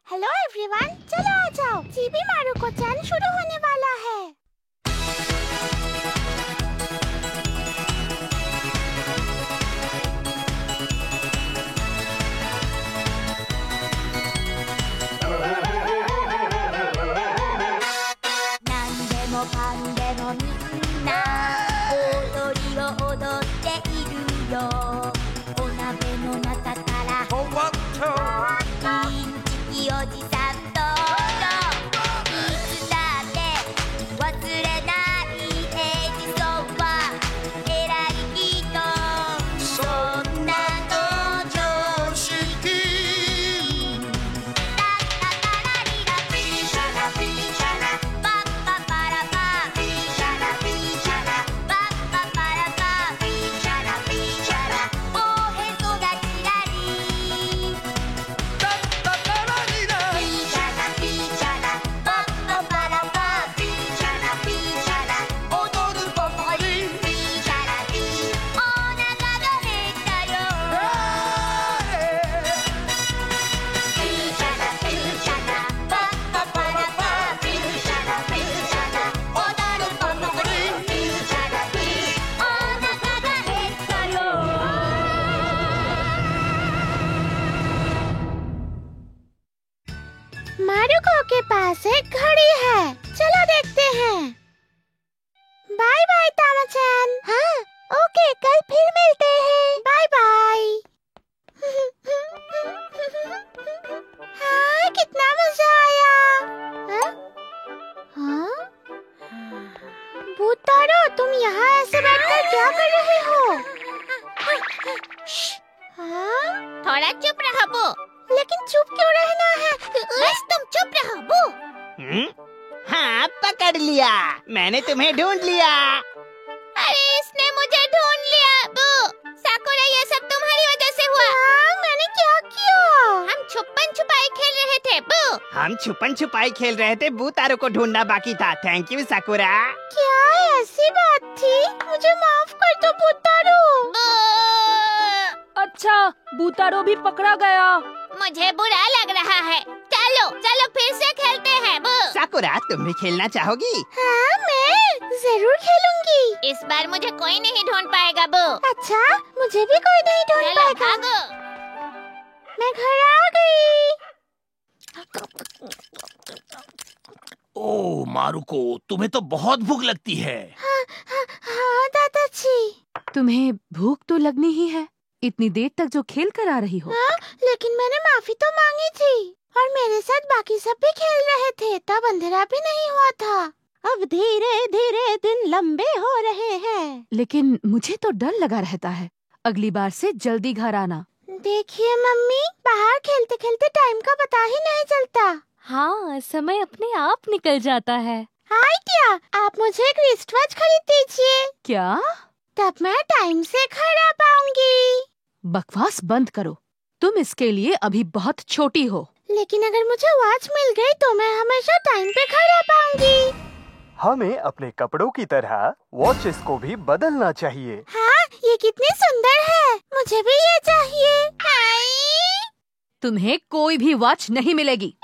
Hello everyone, चलो आ जाओ, GB Marco चैन शुरू होने वाला है। नांदेमो कांदेमो मिन्ना ओदोरीを踊っているよ。お鍋の中からインチキおじさんといつだって忘れないエジソンは偉い人。そんなの常識。タッタタラリラピーシャラピーシャラパッパパラパピーシャラピーシャラパッパパラパピーシャラピーシャラおへそがちらりタッタタラリラピーシャラピーシャラパッパパラパピーシャラピーシャラ踊るパパリピーシャラピーお腹が減ったよピーシャラピーシャラパッパパラパピーシャラピーシャラ踊るパパリピーシャラピーお腹が減ったよ。मारुको के पास एक घड़ी है, चलो देखते हैं। बाय बाय तामा-चैन। हाँ, ओके, कल फिर मिलते हैं। Bye bye. हाँ, कितना मजा आया। हाँ? हाँ? भूतारो, तुम यहाँ ऐसे बैठकर क्या कर रहे हो? हाँ? थोड़ा चुप रहो बू। लेकिन चुप क्यों रहना है? बस तुम चुप रहो बू। हाँ, पकड़ लिया। मैंने तुम्हें ढूंढ लिया। अरे इसने मुझे ढूंढ लिया बू। साकुरा, ये सब तुम्हारी वजह से हुआ। हाँ, मैंने क्या किया? हम छुपन छुपाई खेल रहे थे बू। हम छुपन छुपाई खेल रहे थे, भूतारो को ढूंढना बाकी था। Thank you साकुरा। क्या ऐसी बात थी? मुझे माफ कर दो भूतारो। बू। अच्छा, भूतारो भी पकड़ा गया। मुझे बुरा लग रहा है। चलो चलो फिर से खेलते हैं बू। साकुरा, तुम भी खेलना चाहोगी? हाँ, मैं जरूर खेलूंगी। इस बार मुझे कोई नहीं ढूंढ पाएगा बू। अच्छा, मुझे भी कोई नहीं ढूंढ चलो पाएगा। भागो। मैं घर आ गई। ओह मारुको, तुम्हें तो बहुत भूख लगती है। हाँ दादाजी। तुम्हें भूख तो लगनी ही है, इतनी देर तक जो खेल कर आ रही हो। हाँ, लेकिन मैंने माफी तो मांगी थी और मेरे साथ बाकी सब भी खेल रहे थे, तब अंधेरा भी नहीं हुआ था। अब धीरे धीरे दिन लंबे हो रहे हैं। लेकिन मुझे तो डर लगा रहता है। अगली बार से जल्दी घर आना। देखिए मम्मी, बाहर खेलते खेलते टाइम का पता ही नहीं चलता। हाँ, समय अपने आप निकल जाता है। आइडिया, आप मुझे एक रिस्ट वॉच खरीद दीजिए। क्या? तब मैं टाइम से घर आ पाऊंगी। बकवास बंद करो, तुम इसके लिए अभी बहुत छोटी हो। लेकिन अगर मुझे वॉच मिल गई तो मैं हमेशा टाइम पे घर आ पाऊंगी। हमें अपने कपड़ों की तरह वॉचेस को भी बदलना चाहिए। हाँ, ये कितनी सुंदर है, मुझे भी ये चाहिए। हाय। तुम्हें कोई भी वॉच नहीं मिलेगी।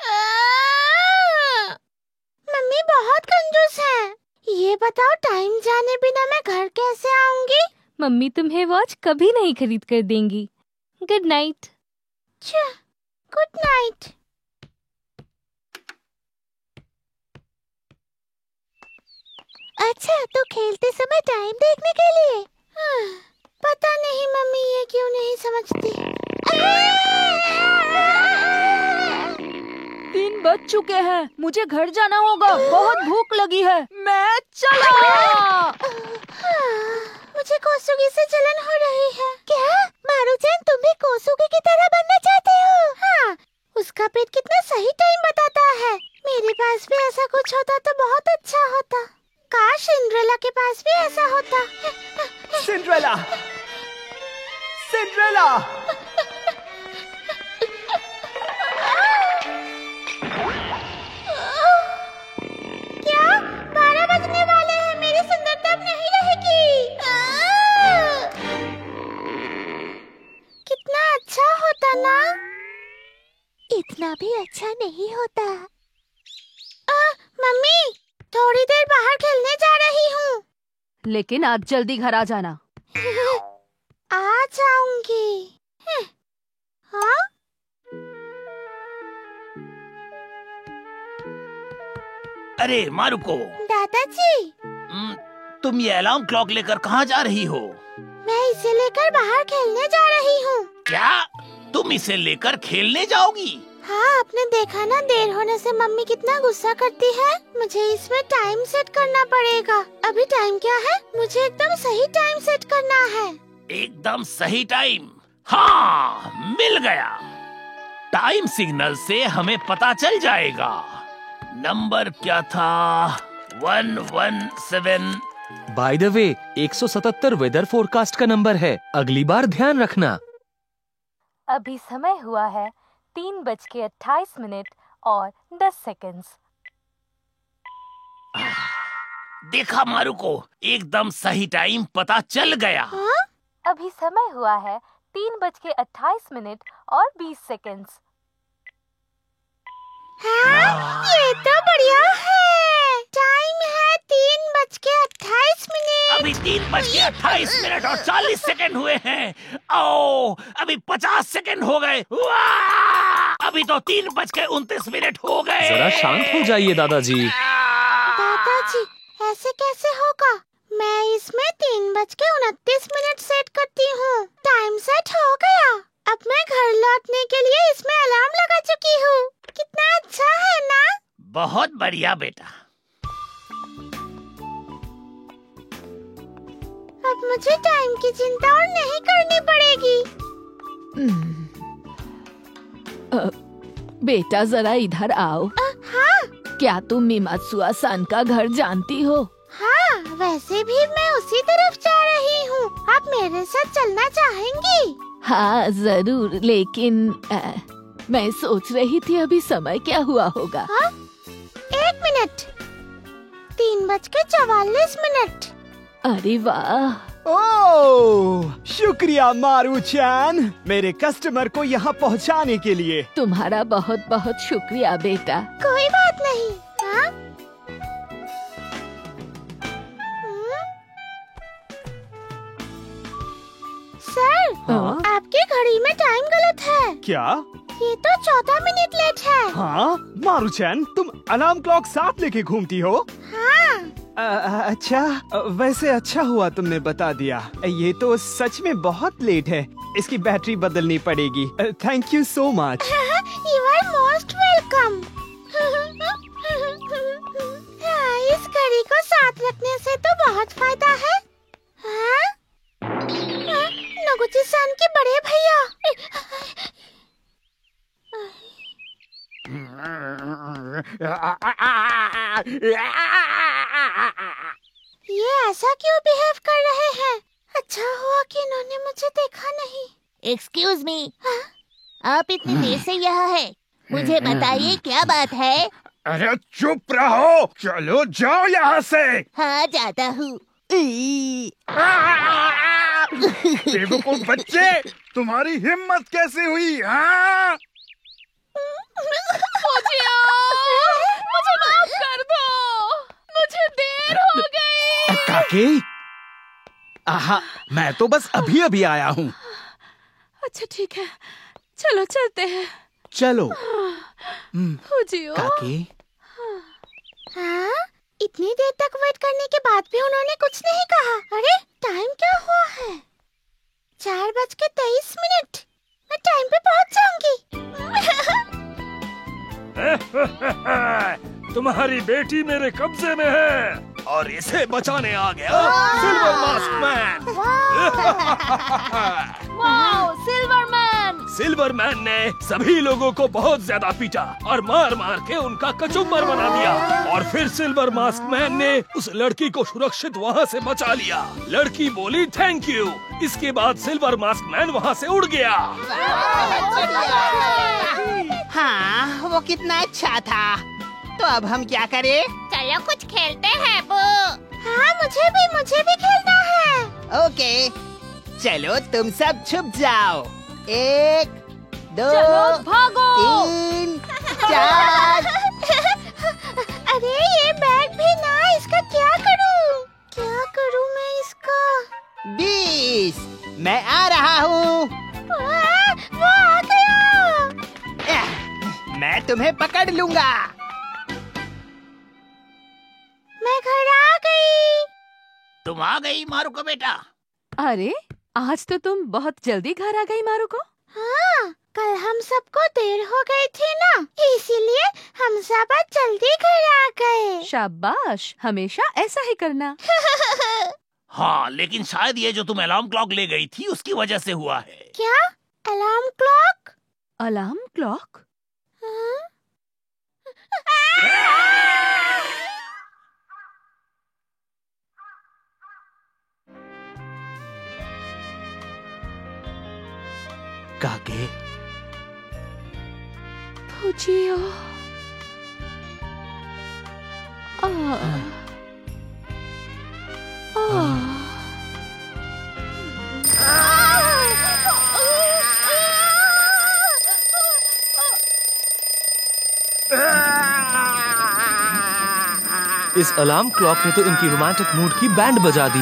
मम्मी बहुत कंजूस है। ये बताओ, टाइम जाने बिना मैं घर कैसे आऊंगी? मम्मी तुम्हें वॉच कभी नहीं खरीद कर देंगी। Good night. Good night. अच्छा, तो खेलते समय टाइम देखने के लिए। पता नहीं मम्मी ये क्यों नहीं समझती। 3 बज चुके हैं, मुझे घर जाना होगा। बहुत भूख लगी है। मैं चला। मुझे कोसुगी से जलन हो रही है। क्या मारू-चैन, तुम भी कोसुगी की तरह बनना चाहते हो? हाँ, उसका पेट कितना सही टाइम बताता है। मेरे पास भी ऐसा कुछ होता तो बहुत अच्छा होता। काश सिंड्रेला के पास भी ऐसा होता। सिंड्रेला! सिंड्रेला! क्या 12 बजने वाले हैं? मेरी सुंदरता अब नहीं रहेगी। कितना अच्छा होता ना। इतना भी अच्छा नहीं होता। मम्मी, थोड़ी देर बाहर खेलने जा रही हूँ। लेकिन आज जल्दी घर आ जाना। आ जाऊंगी। हाँ? अरे मारुको, दादाजी, तुम ये अलार्म क्लॉक लेकर कहाँ जा रही हो? मैं इसे लेकर बाहर खेलने जा रही हूँ। क्या तुम इसे लेकर खेलने जाओगी? हाँ, आपने देखा ना देर होने से मम्मी कितना गुस्सा करती है। मुझे इसमें टाइम सेट करना पड़ेगा। अभी टाइम क्या है? मुझे एकदम सही टाइम सेट करना है। एकदम सही टाइम? हाँ, मिल गया। टाइम सिग्नल से हमें पता चल जाएगा। नंबर क्या था? 117। By the way, 177 weather forecast का नंबर है। अगली बार ध्यान रखना। अभी समय हुआ है 3:28 और 10 सेकंड्स। देखा मारुको, एकदम सही टाइम पता चल गया। अभी समय हुआ है 3:28 और 20 सेकंड्स। हाँ, ये तो बढ़िया है। टाइम है 3:28। अभी 3:28 और 40 सेकंड हुए हैं। ओ, अभी 50 सेकंड हो गए। वाह! अभी तो 3:29 हो गए। जरा शांत हो जाइए दादाजी। दादाजी, ऐसे कैसे होगा? मैं इसमें 3:29 सेट करती हूँ। टाइम सेट हो गया। अब मैं घर लौटने के लिए इसमें अलार्म लगा चुकी हूँ। कितना अच्छा है ना? बहुत बढ़िया बेटा। अब मुझे टाइम की चिंता और नहीं करनी पड़ेगी। बेटा जरा इधर आओ। हाँ? क्या तुम मिमात्सुआ-सान का घर जानती हो? हाँ, वैसे भी मैं उसी तरफ जा रही हूँ। आप मेरे साथ चलना चाहेंगी? हाँ जरूर, लेकिन मैं सोच रही थी अभी समय क्या हुआ होगा। हाँ? 1 मिनट। 3:44। अरे वाह। ओह, शुक्रिया मारू-चान, मेरे कस्टमर को यहाँ पहुँचाने के लिए। तुम्हारा बहुत बहुत शुक्रिया बेटा। कोई बात नहीं। हाँ? सर, हाँ? आपकी घड़ी में टाइम गलत है। क्या? ये तो 14 मिनट लेट है। हाँ मारू-चान, तुम अलार्म क्लॉक साथ लेके घूमती हो? हाँ। अच्छा, वैसे अच्छा हुआ तुमने बता दिया। ये तो सच में बहुत लेट है। इसकी बैटरी बदलनी पड़ेगी। Thank you so much. You are most welcome. इस घड़ी को साथ रखने से तो बहुत फायदा है। हाँ? नोगुची-सान के बड़े भैया। ये ऐसा क्यों बिहेव कर रहे हैं? अच्छा हुआ कि इन्होंने मुझे देखा नहीं। एक्सक्यूज मी, आप इतनी देर से यहाँ है, मुझे बताइए क्या बात है? अरे चुप रहो, चलो जाओ यहाँ से। हाँ, जाता हूँ। बेवकूफ बच्चे, तुम्हारी हिम्मत कैसे हुई? हाँ? मुझे माफ कर दो, मुझे देर हो गई। काके, आहा, मैं तो बस अभी अभी आया हूँ। अच्छा ठीक है, चलो चलते हैं। चलो। फुजियो। काके, हाँ? इतनी देर तक वेट करने के बाद भी उन्होंने कुछ नहीं कहा। अरे टाइम क्या हुआ है? 4:23। मैं टाइम पे पहुंच जाऊंगी। तुम्हारी बेटी मेरे कब्जे में है और इसे बचाने आ गया silver mask man. Wow, Silverman. Silverman ने सभी लोगों को बहुत ज्यादा पीटा और मार मार के उनका कचुम्बर बना दिया, और फिर सिल्वर मास्क मैन ने उस लड़की को सुरक्षित वहाँ से बचा लिया। लड़की बोली थैंक यू। इसके बाद सिल्वर मास्क मैन वहाँ से उड़ गया। हाँ, वो कितना अच्छा था। तो अब हम क्या करें? चलो कुछ खेलते हैं वो। हाँ, मुझे भी खेलना है। ओके, चलो तुम सब छुप जाओ। 1 2 चलो भागो। 3 तुम्हें पकड़ लूंगा। मैं घर आ गई। तुम आ गई मारुको बेटा। अरे आज तो तुम बहुत जल्दी घर आ गई मारुको। हाँ, कल हम सबको देर हो गई थी ना, इसीलिए हम सब आज जल्दी घर आ गए। शाबाश, हमेशा ऐसा ही करना। हाँ, लेकिन शायद ये जो तुम अलार्म क्लॉक ले गई थी उसकी वजह से हुआ है। क्या? Alarm clock? Alarm clock? हाँ? काके फुजियो। इस अलार्म क्लॉक ने तो इनकी रोमांटिक मूड की बैंड बजा दी।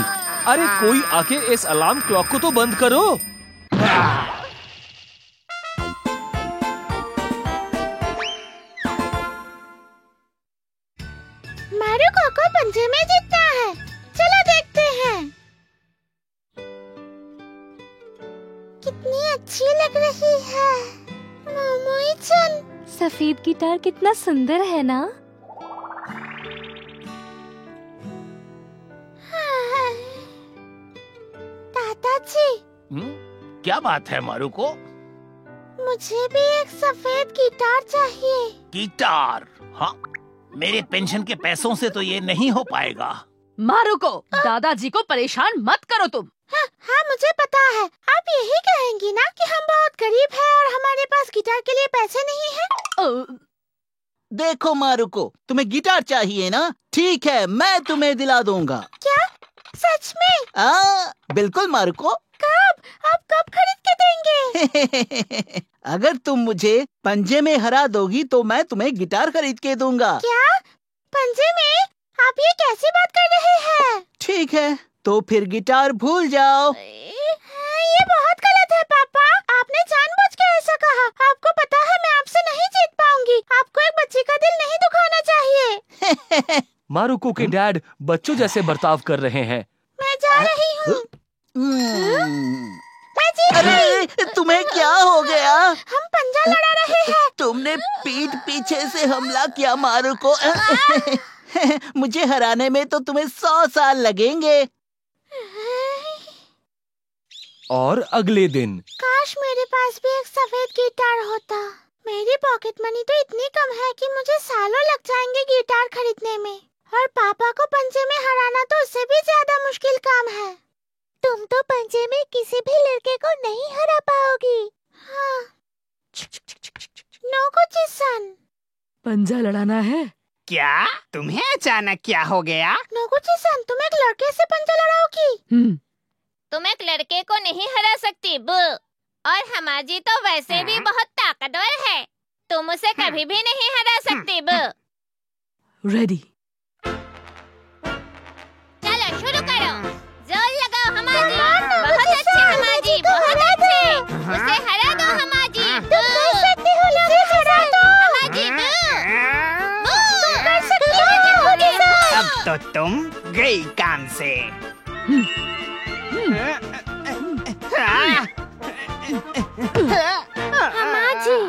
अरे कोई आके इस अलार्म क्लॉक को तो बंद करो। मारुको को पंजे में जीतना है। चलो देखते हैं। कितनी अच्छी लग रही है मोमोई-चन। सफेद गिटार कितना सुंदर है ना। दादाजी, क्या बात है मारुको? मुझे भी एक सफेद गिटार चाहिए। गिटार? हाँ, मेरे पेंशन के पैसों से तो ये नहीं हो पाएगा। मारुको, दादाजी को परेशान मत करो तुम। हाँ, मुझे पता है। आप यही कहेंगी ना कि हम बहुत गरीब हैं और हमारे पास गिटार के लिए पैसे नहीं हैं। देखो मारुको, तुम्हें गिटार चाहिए ना? ठीक है, मैं तुम्हें दिला दूंगा। क्या? सच में? बिल्कुल मारुको। कब? आप कब खरीद के देंगे? अगर तुम मुझे पंजे में हरा दोगी तो मैं तुम्हें गिटार खरीद के दूंगा। क्या? पंजे में? आप ये कैसी बात कर रहे हैं? ठीक है, तो फिर गिटार भूल जाओ। ये बहुत गलत है पापा। आपने जानबूझ के ऐसा कहा। आपको पता है मैं आपसे नहीं जीत पाऊंगी। आपको एक बच्ची का दिल नहीं दुखाना चाहिए। मारुको के डैड बच्चों जैसे बर्ताव कर रहे हैं। मैं जा रही हूँ। मैं जीत गई। अरे तुम्हें क्या हो गया? हम पंजा लड़ा रहे हैं। तुमने पीठ पीछे से हमला किया मारुको। मुझे हराने में तो तुम्हें 100 साल लगेंगे। और अगले दिन काश मेरे पास भी एक सफेद गिटार होता। मेरी पॉकेट मनी तो इतनी कम है कि मुझे सालों लग जाएंगे गिटार खरीदने में। और पापा को पंजे में हराना तो उससे भी ज्यादा मुश्किल काम है। तुम तो पंजे में किसी भी लड़के को नहीं हरा पाओगी। हाँ। नोगुची-सन, पंजा लड़ाना है? क्या? तुम्हें अचानक क्या हो गया? नोगुची-सन, तुम एक लड़के से पंजा लड़ाओगी? तुम एक लड़के को नहीं हरा सकती बू। और हमाजी तो वैसे भी बहुत ताकतवर है। तुम उसे कभी भी नहीं हरा सकती बू। रेडी। चलो शुरू करो। जोर लगाओ हमाजी। बहुत अच्छे हमाजी, बहुत अच्छे। उसे हरा दो हमाजी। तुम कर सकती हो नोगुची-सन। हमाजी बू। तुम कर सकती हो नोगुची-सन। अब तो तुम गई काम से। हमाजी,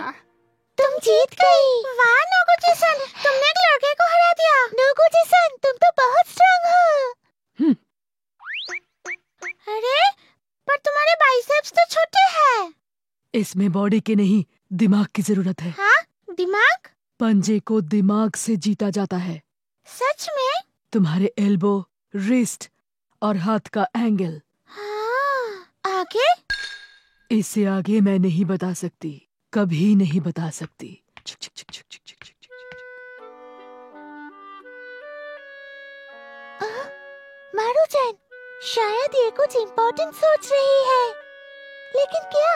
तुम जीत गई। वाह नोगुची-सन, तुमने एक लड़के को हरा दिया। नोगुची-सन, तुम तो बहुत स्ट्रांग हो। अरे, पर तुम्हारे बाइसेप्स तो छोटे हैं। इसमें बॉडी के नहीं, दिमाग की जरूरत है। हाँ? दिमाग? पंजे को दिमाग से जीता जाता है। सच में? तुम्हारे एल्बो, रिस्ट और हाथ का एंगल। हाँ, आगे? इससे आगे मैं नहीं बता सकती, कभी नहीं बता सकती। मारू-चन, शायद ये कुछ इम्पोर्टेंट सोच रही है। लेकिन क्या?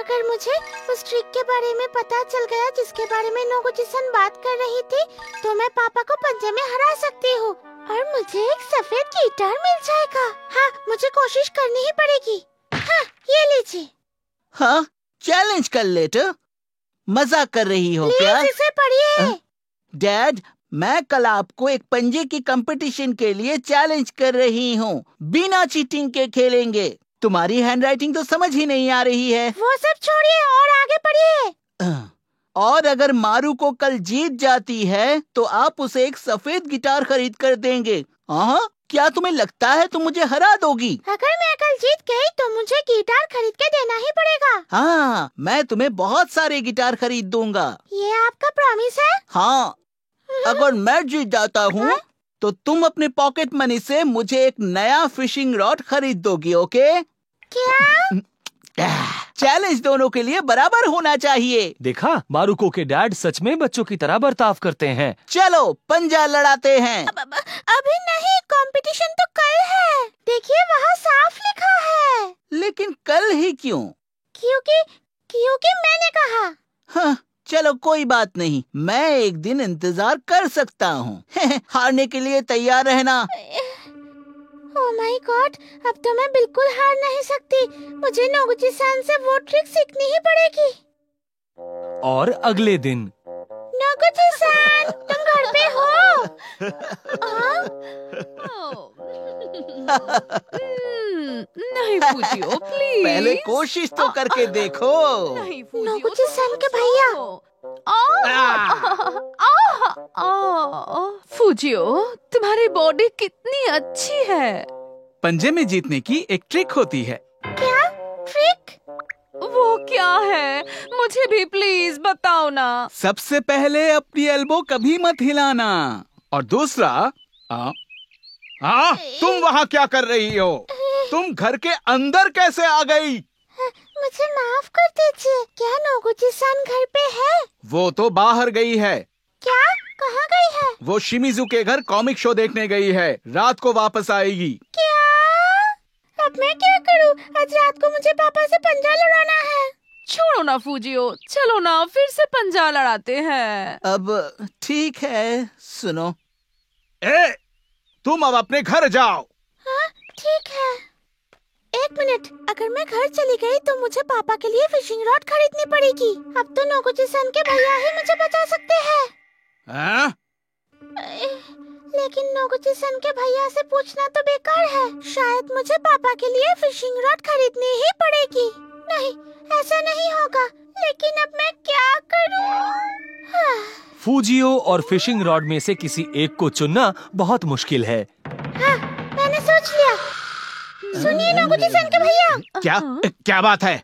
अगर मुझे उस ट्रिक के बारे में पता चल गया जिसके बारे में नोगुची-सन बात कर रही थी, तो मैं पापा को पंजे में हरा सकती हूँ और मुझे एक सफेद गिटार मिल जाएगा। हाँ, मुझे कोशिश करनी ही पड़ेगी। हाँ, ये लीजिए। हाँ, चैलेंज कर लेटर। मजाक कर रही हो क्या? प्लीज इसे पढ़िए। डैड, मैं कल आपको एक पंजे की कंपटीशन के लिए चैलेंज कर रही हूँ। बिना चीटिंग के खेलेंगे। तुम्हारी हैंडराइटिंग तो समझ ही नहीं आ रही है। वो सब छोड़िए और आगे पढ़िए। और अगर मारू को कल जीत जाती है तो आप उसे एक सफेद गिटार खरीद कर देंगे। हाँ, क्या तुम्हें लगता है तुम मुझे हरा दोगी? अगर मैं कल जीत गई तो मुझे गिटार खरीद के देना ही पड़ेगा। हाँ, मैं तुम्हें बहुत सारे गिटार खरीद दूंगा। ये आपका प्रॉमिस है? हाँ, अगर मैं जीत जाता हूँ तो तुम अपने पॉकेट मनी से मुझे एक नया फिशिंग रॉड खरीद दोगी, ओके? क्या? चैलेंज दोनों के लिए बराबर होना चाहिए। देखा, मारुको के डैड सच में बच्चों की तरह बर्ताव करते हैं। चलो पंजा लड़ाते हैं। अभी नहीं, कंपटीशन तो कल है। देखिए वहाँ साफ लिखा है। लेकिन कल ही क्यों? क्योंकि मैंने कहा। हाँ, चलो कोई बात नहीं, मैं एक दिन इंतजार कर सकता हूँ। हारने के लिए तैयार रहना। ओह माय गॉड, अब तो मैं बिल्कुल हार नहीं सकती। मुझे नोगुची-सान से वो ट्रिक सीखनी ही पड़ेगी। और अगले दिन नोगुची-सान, तुम घर पे हो? नहीं फूजियो, प्लीज। पहले कोशिश तो करके देखो। नहीं फूजियो, नोगुची-सान के भैया। फूजियो, तुम्हारी बॉडी कितनी अच्छी है। पंजे में जीतने की एक ट्रिक होती है। क्या ट्रिक? वो क्या है? मुझे भी प्लीज बताओ ना। सबसे पहले अपनी एल्बो कभी मत हिलाना। और दूसरा, तुम वहाँ क्या कर रही हो? तुम घर के अंदर कैसे आ गई? मुझे माफ कर दीजिए। क्या नोगुची-सान घर पे है? वो तो बाहर गई है। क्या? कहाँ गई है? वो शिमिजू के घर कॉमिक शो देखने गई है। रात को वापस आएगी। क्या? अब मैं क्या करूँ? आज रात को मुझे पापा से पंजा लड़ाना है। छोड़ो ना फूजियो, चलो ना फिर से पंजा लड़ाते हैं। अब ठीक है, सुनो। तुम अब अपने घर जाओ। हाँ, ठीक है। एक मिनट, अगर मैं घर चली गई तो मुझे पापा के लिए फिशिंग रॉड खरीदनी पड़ेगी। अब तो नोगुची-सान के भैया ही मुझे बचा सकते हैं। लेकिन नोगुची-सान के भैया से पूछना तो बेकार है। शायद मुझे पापा के लिए फिशिंग रॉड खरीदनी ही पड़ेगी। नहीं, ऐसा नहीं होगा। लेकिन अब मैं क्या करूं? फूजियो और फिशिंग रॉड में से किसी एक को चुनना बहुत मुश्किल है। हाँ, मैंने सोच लिया। सुनिए नोगुची-सान के भैया। क्या बात है?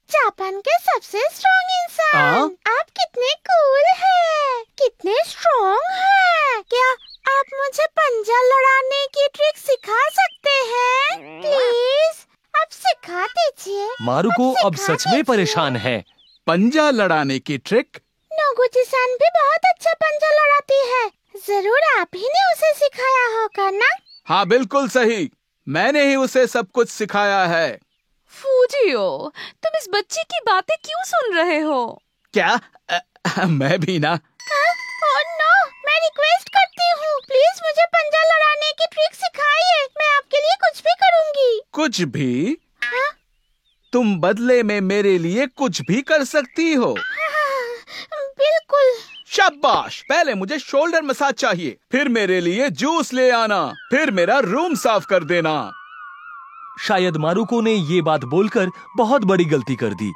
जापान के सबसे स्ट्रॉन्ग इंसान, आप कितने कूल हैं, कितने स्ट्रॉन्ग हैं। क्या आप मुझे पंजा लड़ाने की ट्रिक सिखा सकते हैं? प्लीज, आप सिखा दीजिए। मारुको अब सच में परेशान है। पंजा लड़ाने की ट्रिक? नोगुची-सान भी बहुत अच्छा पंजा लड़ाती है। जरूर आप ही ने उसे सिखाया होगा ना? हाँ, बिल्कुल सही। मैंने ही उसे सब कुछ सिखाया है। फूजियो, तुम इस बच्ची की बातें क्यों सुन रहे हो? क्या? मैं भी ना। ओह नो, मैं रिक्वेस्ट करती हूँ, प्लीज मुझे पंजा लड़ाने की ट्रिक सिखाइए। मैं आपके लिए कुछ भी करूँगी। कुछ भी? तुम बदले में मेरे लिए कुछ भी कर सकती हो। बिल्कुल। शाबाश। पहले मुझे शोल्डर मसाज चाहिए, फिर मेरे लिए जूस ले आना, फिर मेरा रूम साफ कर देना। शायद मारुको ने ये बात बोलकर बहुत बड़ी गलती कर दी।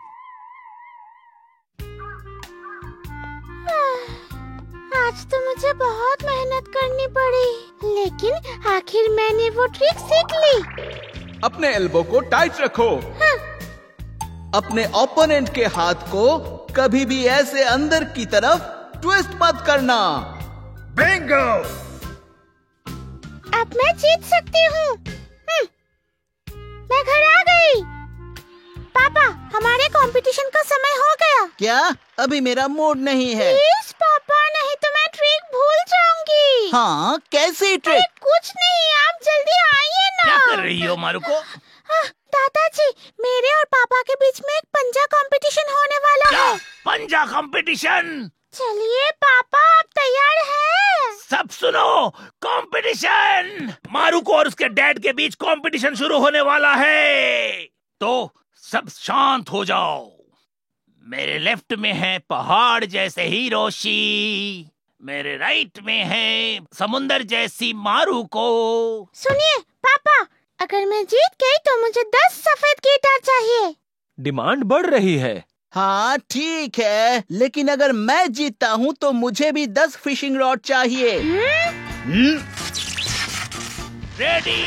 आज तो मुझे बहुत मेहनत करनी पड़ी, लेकिन आखिर मैंने वो ट्रिक सीख ली। अपने एल्बो को टाइट रखो। हाँ। अपने ओपोनेंट के हाथ को कभी भी ऐसे अंदर की तरफ ट्विस्ट मत करना। बिंगो! अब मैं जीत सकती हूँ। मैं घर आ गई। पापा, हमारे कंपटीशन का समय हो गया। क्या? अभी मेरा मूड नहीं है। प्लीज पापा, नहीं तो मैं ट्रिक भूल जाऊंगी। हाँ, कैसी ट्रिक? कुछ नहीं, आप जल्दी आइए ना। क्या कर रही हो मारुको? दादाजी, मेरे और पापा के बीच में एक पंजा कंपटीशन होने वाला है। पंजा कंपटीशन? चलिए पापा, आप तैयार हैं? सब सुनो, कंपटीशन! मारुको और उसके डैड के बीच कंपटीशन शुरू होने वाला है। तो सब शांत हो जाओ। मेरे लेफ्ट में है पहाड़ जैसे हिरोशी, मेरे राइट में है समुंदर जैसी मारुको। सुनिए पापा, अगर मैं जीत गई तो मुझे 10 सफेद गिटार चाहिए। डिमांड बढ़ रही है। हाँ ठीक है, लेकिन अगर मैं जीतता हूँ तो मुझे भी 10 फिशिंग रॉड चाहिए। Ready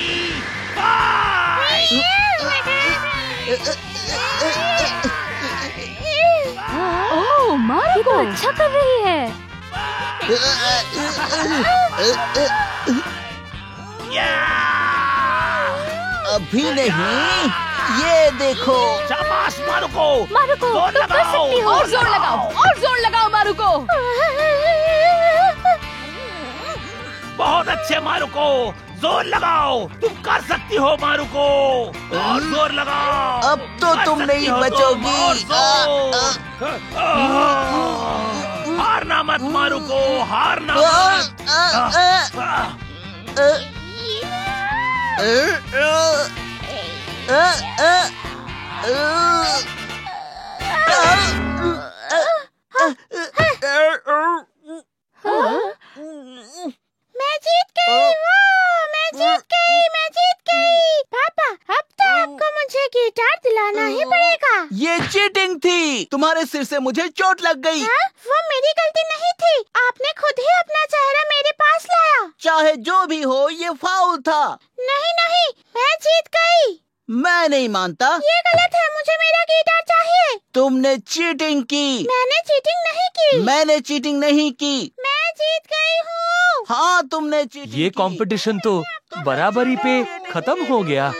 fight! ओह मारुको, ये तो अच्छा कर रही है। अभी नहीं, ये देखो। शाबाश मारुको, मारुको जोर तुम कर लगाओ। सकती हो। और जोर लगाओ, और जोर लगाओ मारुको। बहुत अच्छे मारुको, जोर लगाओ। तुम कर सकती हो मारुको, और जोर लगाओ। अब तो कर तुम सकती नहीं हो बचोगी। और जोर। हारना मत मारुको, हारना मत। मैं जीत गई, मैं जीत गई, मैं जीत गई। पापा, अब तो आपको मुझे गिटार दिलाना ही पड़ेगा। ये चीटिंग थी। तुम्हारे सिर से मुझे चोट लग गई। हाँ? वो मेरी गलती नहीं थी, आपने खुद ही अपना चेहरा मेरे पास लाया। चाहे जो भी हो, ये फाउल था। नहीं नहीं, मैं जीत गई। मैं नहीं मानता। ये गलत है, मुझे मेरा गिटार चाहिए। तुमने चीटिंग की। मैंने चीटिंग नहीं की। मैंने चीटिंग नहीं की। मैं जीत गई हूँ। हाँ तुमने चीटिंग ये की। कंपटीशन तो बराबरी पे खत्म हो गया।